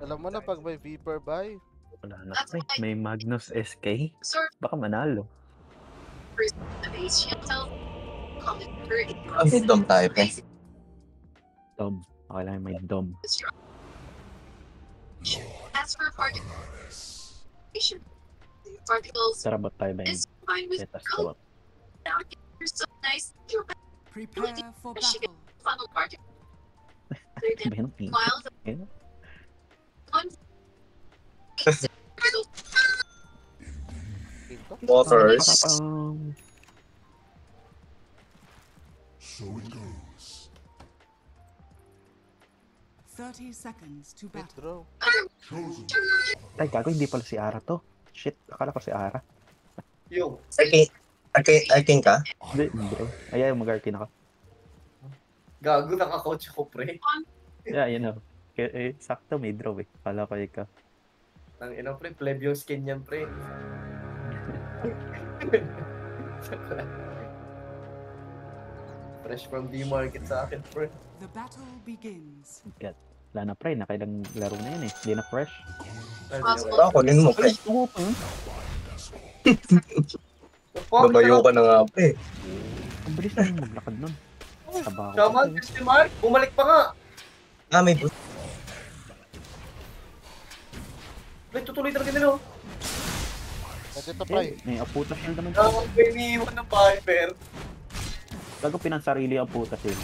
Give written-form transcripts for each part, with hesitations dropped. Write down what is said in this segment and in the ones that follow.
Alam mo na pag may Viper buy. Wala na pre. May Magnus SK. Baka manalo. Dom tayo pre. Dom. Okay lang may Dom. Tara ba tayo ba yung setas ko? Prepare for battle. Bayan ng pink. Pinto. Waters. So it goes. 30 seconds to battle. Withdraw. Ay, gago, hindi pala si Ara to. Shit, akala ko si Ara. Yo. Arcane ka? Hindi, bro. Ay, mag-arcane ako. Gago, naka-coach ako pre. Yeah, you know. Kaya, sakto may draw eh. Kala ko ikaw. Ang ina pre, plebeo skin yan pre. Fresh from D-Market sa akin pre. The battle begins. God. Wala na pre, nakailang laro na yun eh. Hindi na fresh. Ako, din mo pre. Oo pa yun. Babayo ka na nga pre. Ang bilis na yung maglakad nun. Taba ako. Shaman, si Mark, bumalik pa nga. May boost. May tutuloy talaga nila. Pwede to try. May aputas yun naman. May niiwan ng Viper. Bago pinansarili ang putas yun.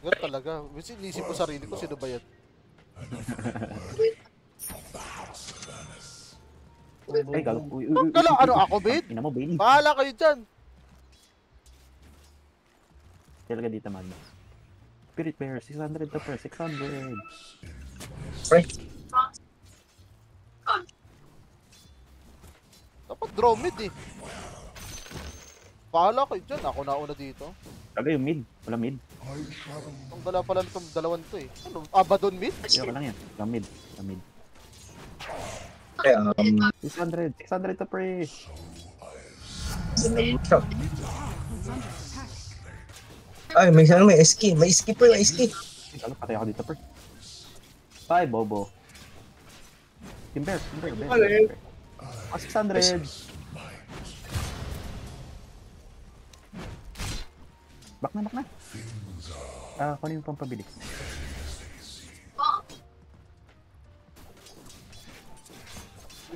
Ganun talaga. Inisip ko sarili ko, sino ba yan? Ay, gago. Gala, ano ako, Bid? Ina mo, Bailey. Bahala kayo dyan. Talaga dito, Magnus. Spirit Bear, 600 to per, 600. Pre. Dapat draw mid eh. Bahala kayo dyan. Ako nauna dito. Talaga yung mid. Wala mid. Ang dala pala nitong dalawan to eh. Ano? Abadon mid? Ayoko lang yan. Wala mid. Wala mid. Kaya, 600. 600 to pre. ay, may sana may SK. May SK pre, may SK. Ano, patay ako dito pre. Bye, Bobo. Timber. Ah, 600. Back na. Kunin yung pampabilis.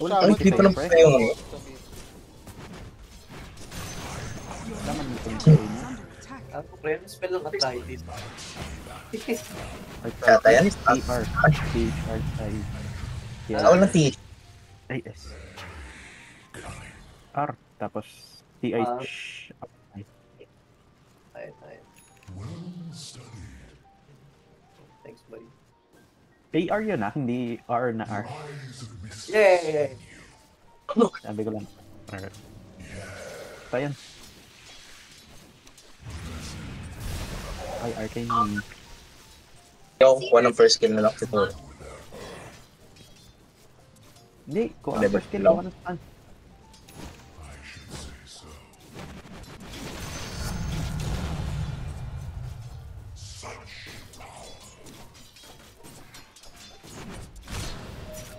Ay, Hindi pa naman tayo nga. Laman dito yung play niya. Ako pre, spell lang arthritis. Kata yan? TR. TR. Ako lang T. Ay, S. R. Tapos TH. Ay. Thanks, buddy. AR yun ah, hindi R na R. Yay! Sabi ko lang. R. So, yan. Ay, arcane yun. Ako, kuha ng first kill na lang siguro. Hindi, kung ang Level first kill lang. ako na stun.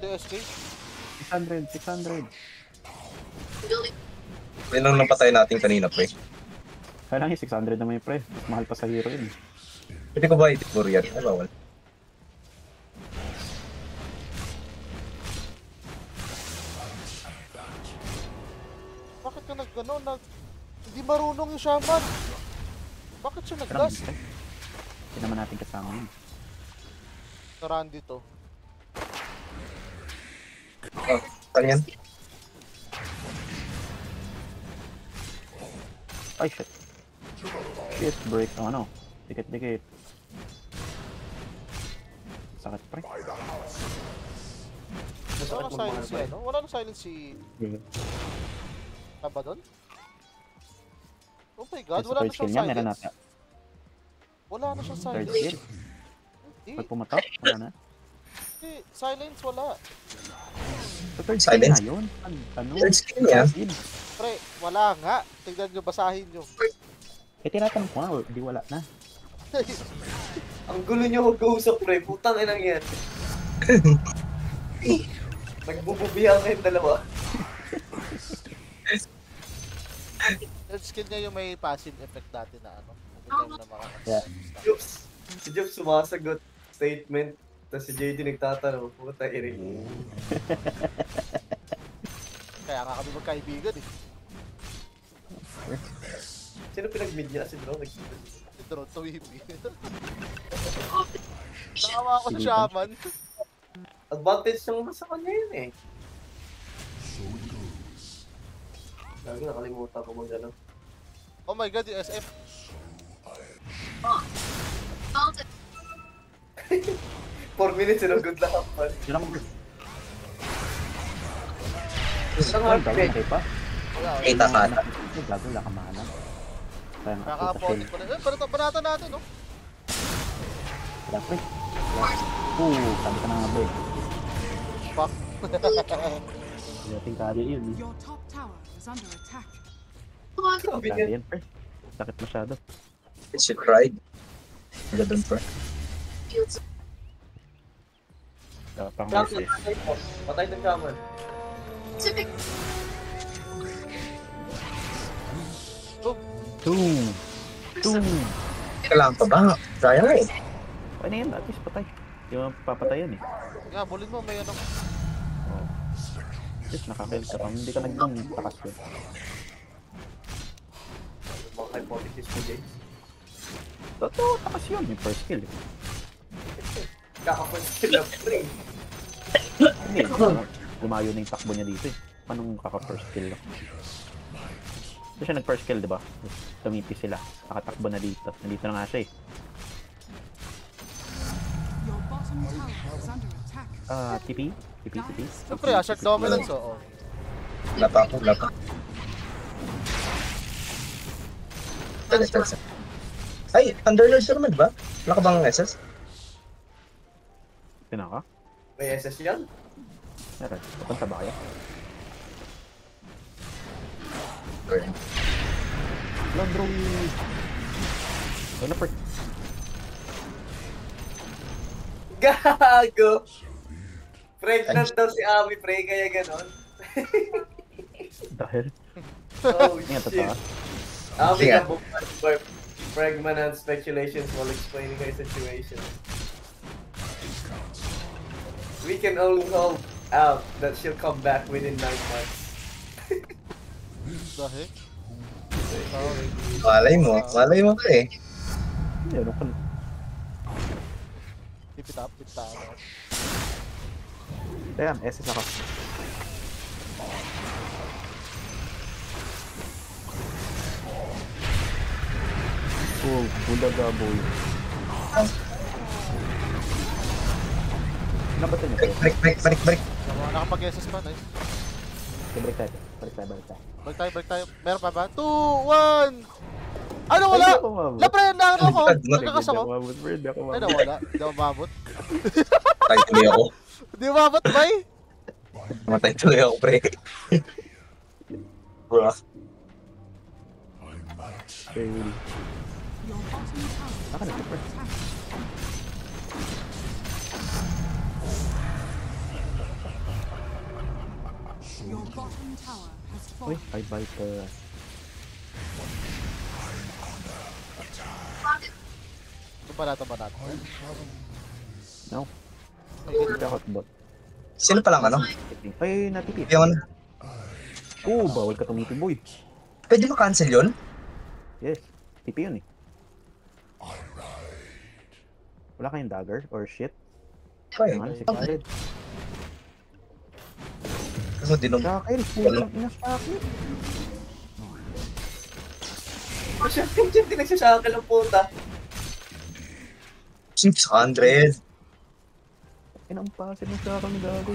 TSK. 600. Yan ang napatay natin kanina, pre. Kaya lang yung 600 naman yung pre. Mas mahal pa sa hero yun. Pwede ko ba itiguro yan? Ay, bawal. Bakit ka nag-gano? Hindi marunong yung shaman. Bakit siya nag-gas? Hindi naman natin kasama yun. Naran dito. Saan yan? Ay, shit. Shit, break. Oh, ano? Dikit. Sakit, pre. Wala nang silence si ano? Wala nang silence si Abadon? Oh my god, Sa wala na third siyang skill niya, meron silence. natin. Wala na siyang Third silence. skill. Hindi, Pag pumatok, wala na. hindi, silence wala. Sa third skill Silence? na yun. Ano? Third skill niya? Pre, wala nga. Tignan nyo, basahin nyo. Eh, tinatanong ko nga, di wala na. Ang gulo niyo mag-uusap, pre. Putang inang yan. Nagbububihan kayong dalawa. Yung skill niya yung may passive effect dati na ano. Every time na Yeah. Jobs. Si Jobs sumasagot. Statement. Tapos si JD nagtatanong. Puta, iring. Kaya nga kami magkaibigan eh. Sino pinag-mid niya? Si Bro? Si Drone to Wimpy. Nakawa ako sa shaman. Advantage ng sa kanya yun eh. So it goes. Lagi nakalimutan ko mag-ano. Oh my god, yung SF. 4 minutes, sinugod lang ako. Yun lang. Isang Ay, hard gago, pick. okay pa. Ay, takana. Ay, gago, wala ka mahanap. Kaya nga, Kaka-apote pa rin. Eh, banatan natin, no? wala pa eh. Sabi ka na nga ba eh. Fuck. Dating kari yun eh. Your top tower is under attack. Sabi niya. Kari yan, pre. Sakit masyado. She cried. Wala dun, pre. Pang Shaman, versus. patay po. Patay ng shaman. Boom! Kailangan pa ba? Sayang eh. Ay na yan, at least patay. Di mo papatayan eh. Nga, bulin mo, may ano. Yes, nakakill ka pa. Hindi ka nag-boom, takas yun. Mga hypothesis mo, Jay. Totoo, takas yun. Yung first kill eh. Kaka-first kill up, pre. Hindi, lumayo na yung takbo niya dito eh. Anong kaka-first kill lang? Ito siya nag-first kill, diba? Tumipi sila. Nakatakbo na dito. Nandito na nga siya eh. Your bottom tower is under attack. TP? TP? Siyempre, assert dominance, oo. Wala pa ako, wala pa. Tagas. Ay, Underlord ka naman ba? Wala ka bang SS? Pinaka? May SS yan? Meron. Papunta ba kaya? Okay. Landro! Wala pa. Gago! Pregnant daw si Ami, pre, kaya ganon. Dahil? Oh, Nga, shit. totoo. Ami Sige. ka bukman for pregnant and speculations while explaining her situation. We can only hope out that she'll come back within 9 months. Dahil. Malay mo pa eh. Hindi, ano ka? Pipit up. Ayan, SS ako. Oh, bulaga boy. Nabatan niyo kayo? Balik. Nakapag-SS pa, nice. Balik tayo. Balik tayo. Meron pa ba? 2, 1! Ano, wala? Ay, di ako umabot. Lapre, naano ako. Hindi Nagkakas ako. Hindi ako Ay, nawala. Hindi ako mamot. Matay tuloy ako. Hindi mamot, bay? Matay tuloy ako, pre. Bro. I'm matched. Your bottom tower is Naka na, under super. attack. Your bottom tower has Uy, fallen. ay viper. Ito ba natin? No, Ay, hindi ako hotbot. Sino palang ano? Ay, natipid. Yung ano? Oh, bawal ka tumitin, boy. Pwede ma-cancel yun? Yes, TP yun eh. Wala kayong dagger or shit? Okay. Ano, 600. Kasi dinom. Shakil, pulang ina shakil. Siya, hindi nagsasakal ang puta. 600. Inampasin mo sa akin gago.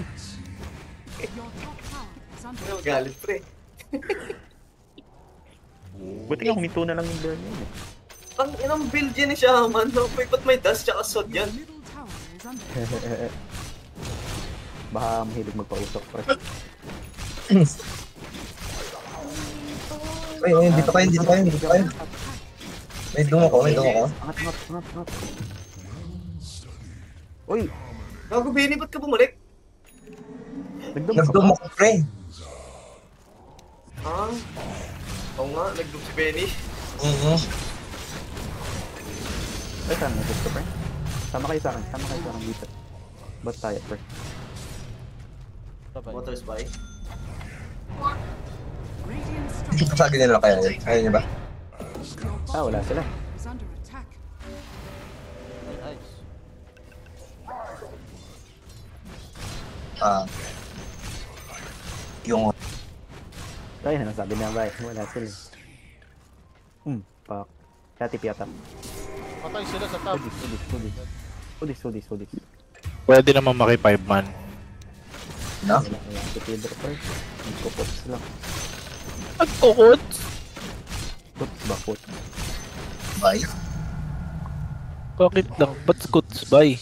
Your top tower is under Ano, attack. galit, pre. Buti nga huminto na lang yung burn yun eh. Ang inang build yan ni Shaman. No? Ba't may dust tsaka sod Your yan? middle tower is under attack. Baka mahilig magpausok pre. Ay, dito kayo. May dungo ko. Angat. Uy! Gago, Benny, ba't ka bumalik? Nagdum ka ba? Nagdum ako, pre. Ah? Oo nga, nag-group si Benny. Ay, saan na gusto, pre? Sama kayo sa akin dito. Ba't tayo, pre? Sabay. Water spy. Radiant Hindi structures. pa sa nila kaya yun. Kaya niya ba? Ah, wala sila. Is under attack. Ay, nice. Yung Kaya na nasabi na ba? Wala sila. Pak. Kaya tipiyata. Patay sila sa top. Udis. Pwede naman maki 5 man. na. Wala kaya si Pedro, pre. Nagkukuts lang. Nagkukot? Kuts ba? Kuts. Bye. Bakit lang? Ba't skuts, bay?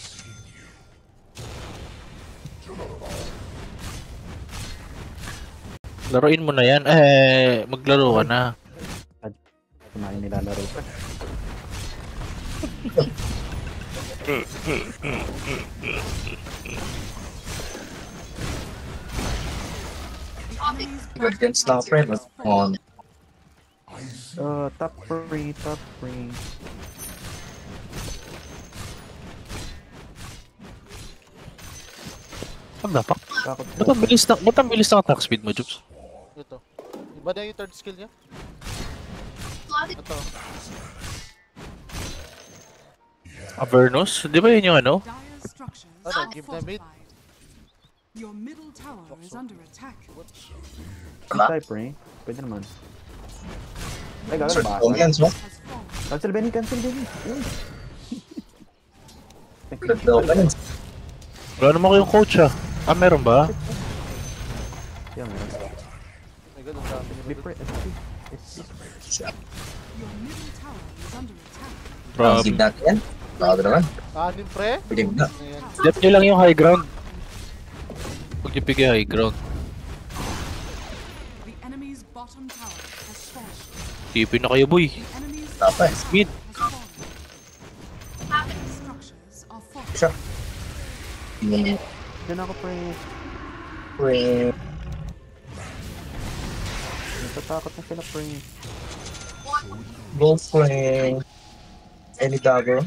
Laruin mo na yan. Maglaro ka na. Kumain nilalaro, pre. Enemy's Guardians na, pre. On. Top 3. What the fuck? Takot Ba't ang bilis ng attack speed mo, Jobs? Ito. Iba na yung third skill niya. Ito. Avernus? Di ba yun yung ano? dire structures Ano, are give them it? fortified. Your middle tower is under attack. tayo, pre. Pwede naman. Ay, gagawin Sir, ba? Guardians mo? Has fallen. Cancel, Benny. Uy. Guardians. Wala naman kayong coach ah. Ah, meron ba? Yan, meron. May ganun dami Be nila. pre. Your middle tower is under attack. Give natin yan. Nakado naman. Anim pre. Pwede na. Ayan. Dep nyo lang yung high ground. Huwag nyo bigay high ground. The enemy's bottom tower has fallen. Tipin na kayo, boy. The enemy's Dapat. Mid. has fallen. Structures are fortified. Siya. Hindi mo Yan ako, pre. pre. Natatakot na sila, pre. Go, pre. Any dagger?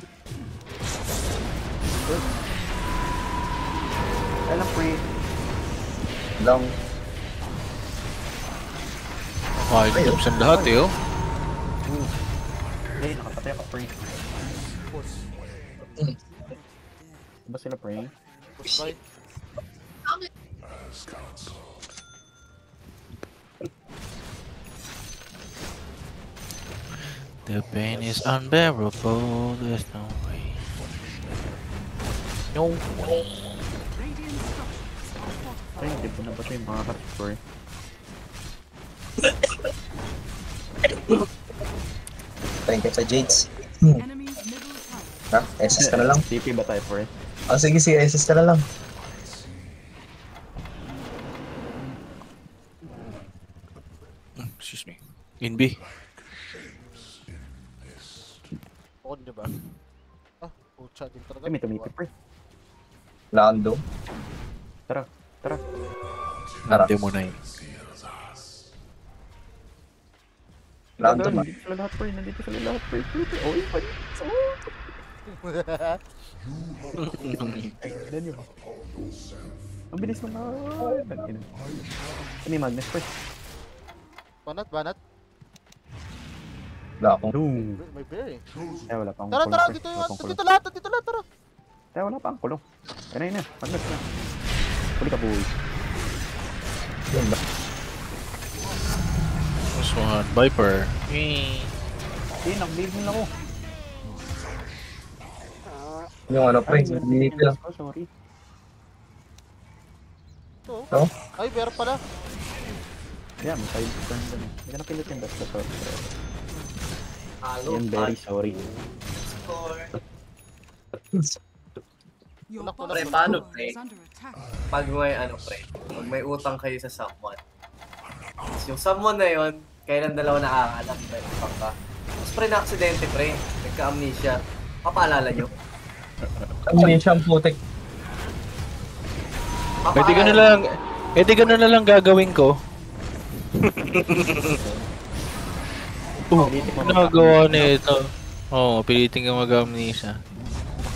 Alam, pre. Lang. Ay, Jobs ang lahat eh, oh. Hey, nakapatay ako, pre. Push. Diba sila, pre? Push by. The pain is unbearable, there's no way. No. Radiant structures are fortified. Ay, hindi po na ba ito yung mga cut, pre? Thank you sa Jades. Enemy's middle tower. Ha? SS ka na lang. TP ba tayo, pre? Sige, SS ka na lang. Excuse me. In B. On niyo ba? Ah, pucha din talaga. Ay, may tumiti, pre. Lando. Tara. Tara. Nande mo na yun. Lando ba? Nandito sila lahat, pre. Nandito sila lahat, pre. Oy, pa. Ay, tignan nyo. Ang bilis mo na. Ano yung Magnus, pre? Banat. Wala akong. Boom. May bear eh. Ay, wala pa akong Tara, kulong, pre. dito Wala yung pa akong kulong. dito lahat, tara. Ay, wala pa ang kulong. Ayun na. Magnus na. Huli ka, boy. Yun ba? This one, Viper. Hindi, nag-leave mo lang ako. Yung ano, pre. Hindi lang. Oh, sorry. Ito. No? Ay, bear pala. Yeah, may side turn dun. Hindi ka na pilit yung basta sorry. Halo. Yan, very sorry. Score. Your Wala ko bottom lang. Paano, tower pre? is under attack. Pag may pag may utang kayo sa someone. Tapos yung someone na yon, kailan dalawa nakakaalam, pre, utang ka. Tapos pre, na-aksidente, pre, nagka-amnesia. Papaalala nyo. Amnesia ang putik. Pwede ko na lang, gagawin ko. Pilitin mo Nagawa nito. Oo, pilitin ka mag-amnesia.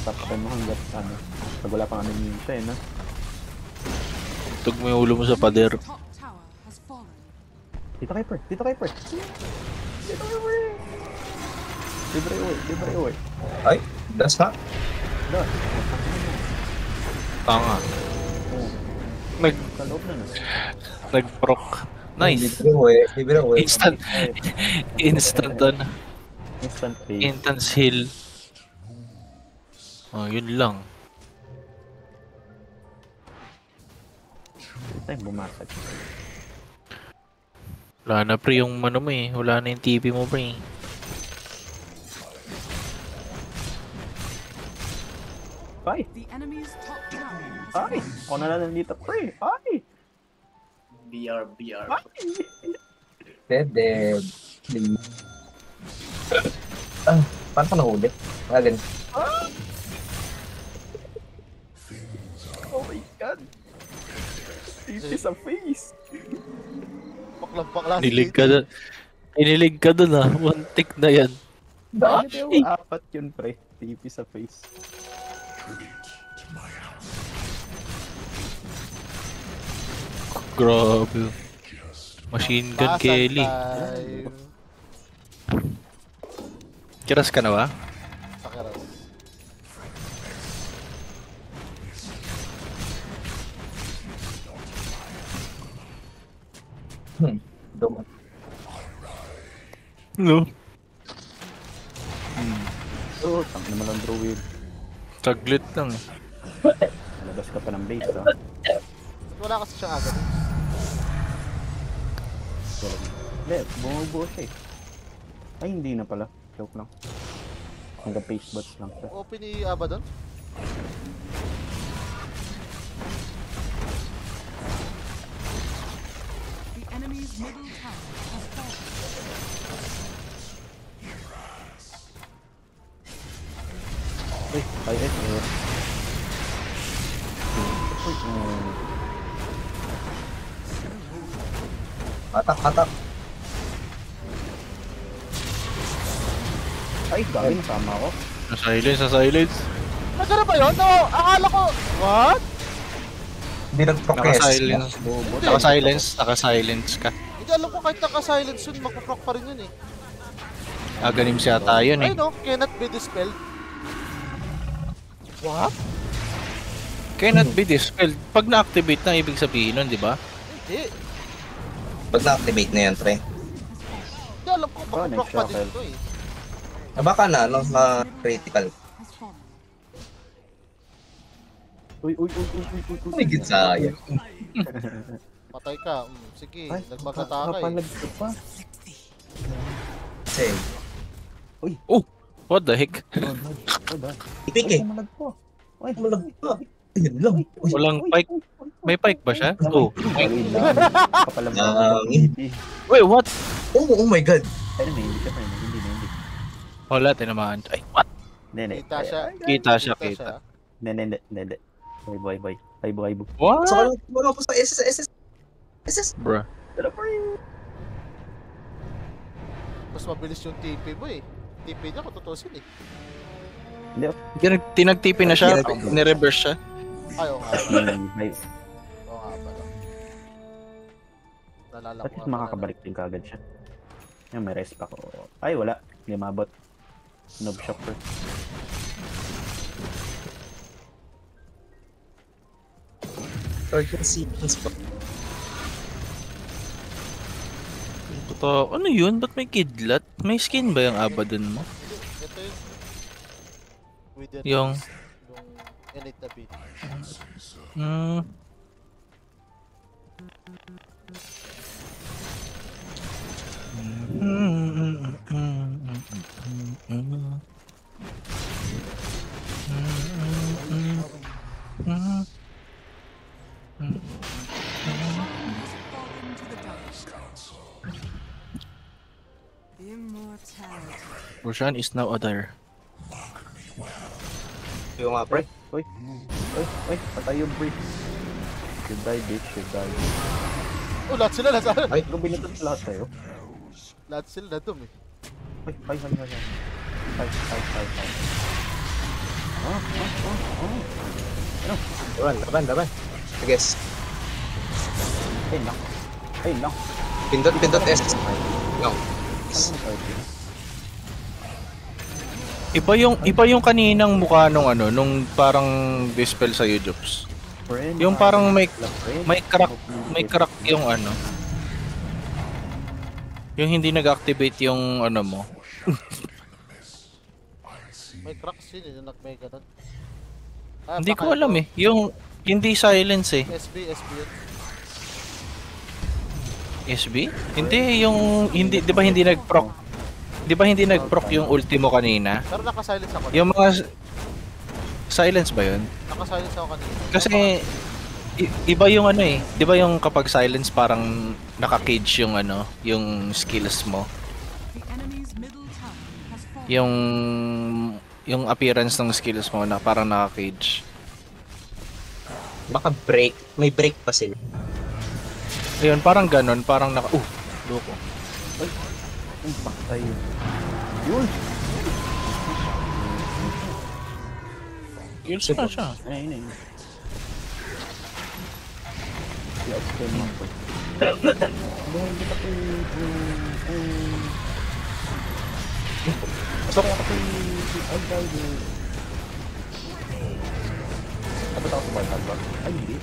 Tapakan mo hanggat ano. Pag wala pang amnesia eh, no? Tug mo yung ulo mo sa pader. Top tower has fallen. Dito kay Per. Dito kay Per. Libre uwi. Ay, das na. Doon. Tanga. Oo. Nag, Sa loob na no. nag-proc. Nice. Libre uwi. Instant. Instant ano. Instant pay. Intense heal. Oh, yun lang. Ay, bumasag. Wala na pre yung ano mo eh. Wala na yung TP mo pre. Ay! The enemy's top tower has Ay! fallen. Ako na lang nandito, pre! Ay! BR. Ay! Dead. Paano ka nahuli? Ganun. Oh my God! TP sa face! Baklang-bakla. Inilig ka dun ah. One tick na yan. Dami apat yun, pre. TP sa face. Grabe. Machine gun Kelly. Kiras ka na ba? Pakiras. Dumat. No. Oh, tang naman ang druid. Taglit lang. Labas ka pa ng base, ah. Wala kasi siyang agad. Hindi, bumubuo siya eh. Ay, hindi na pala. Joke lang. Hanggang face bots lang siya. Open ni Aba doon. The enemy's middle tower has fallen. Ay, Atak. ay, dami nasama ako. Sa silence. Nagano ba yun? No, akala ko... What? Hindi nag-progress. Naka-silence. Naka-silence ka. Hindi alam ko kahit naka-silence yun, magpaproc pa rin yun eh. Aganim siya tayo eh. Ay no, cannot be dispelled. What? Cannot be dispelled. Pag na-activate na, ibig sabihin nun, di ba? Hindi. Pag na-activate na yan, pre. Hindi alam ko, magpaproc pa din ito eh. Baka na, critical. Has fallen. Uy. May ginsaya. Patay ka. Sige, Ay, nagmagataka eh. nakapalag ka pa. Save. Oh! What the heck? Ipik eh. Malag po. Ay, Malag pa. Ayun lang. Uy, Walang pike. May pike ba siya? Oh. Sorry lang. Kapalag ako ng TP. Wait, what? oh my God. Ay, hindi siya, friend. Hindi. Wala, tinamaan. Ay, what? Hindi. Kita siya. Kita siya. Hindi. Bye. Bye. What? So, wala po sa SS. Bruh. Mas mabilis yung TP mo eh. TP niya kung tutusin eh. Hindi. Tinag-TP na siya. Ni-reverse siya. Ay, oo nga pala. Bye. Oo nga pala. Nalala At ko least makakabalik din kagad siya. Yung may rest pa ko. Ay, wala. Hindi mabot. Noob shopper. Torture sequence pa. Totoo. Ano yun? Ba't may kidlat? May skin ba yung abadan mo? Ito yung... Within Yung... yung innate ability. Fallen to the dust. Immortality. Roshan is now a dire. Yung mga pre. Uy! Uy! Patay yung brick. Should die, bitch. Should die. Oh, lahat sila nasa... Ay. Ikaw binatot lahat sa'yo. Lahat sila na dum eh. Ay. Laban. I guess. Ayun lang. Pindot S. No. Iba yung kaninang mukha nung ano, nung parang dispel sa Jobs. Friend, Yung parang may crack crack. yung ano. Yung hindi nag-activate yung ano mo. May cracks yun eh, yung may ganun. Hindi ko alam eh. Yung hindi silence eh. SB yun. SB? Hindi yung hindi 'di ba hindi nag-proc? 'Di ba hindi nag-proc yung ultimo kanina? Pero naka-silence ako. Yung mga silence ba 'yun? Naka-silence ako kanina. Kasi iba yung ano eh. 'Di ba yung kapag silence parang naka-cage yung ano, yung skills mo. The enemy's middle tower has fallen. Yung appearance ng skills mo na parang naka-cage. Baka break. May break pa sila. Ayun, parang ganon, parang naka loko. Ay, patay yun. Yun! Kills na siya. Ayun. Let's go mo po. Hindi ka Pasok ako kay... Ay, guys. Abot ako sa Bartan ba? Ay, hindi.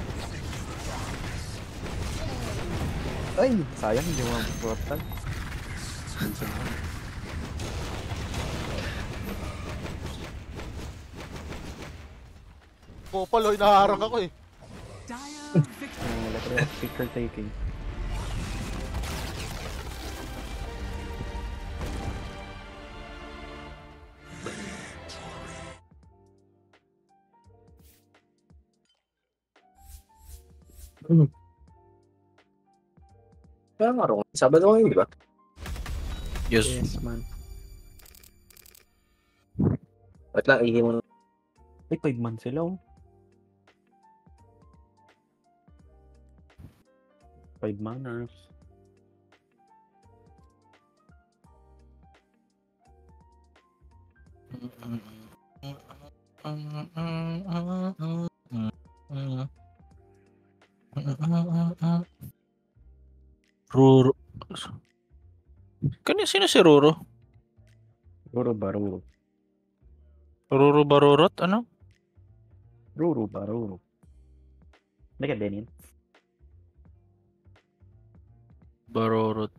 Ay, sayang hindi mo ang Bartan. Popal, inaharang ako eh. Dire victory. Letter of picture taking. Kaya nga rin. Sabado ngayon, di ba? Yes. Yes, man. Ba't lang, ihi mo na. Ay, 5 months sila oh. 5 manners. Ruro. Sino si Ruro? Ruro ba, Ruro? Ruro Barurot? Ano? Ruro ba, Ruro? Hindi ka din yun. Barurot.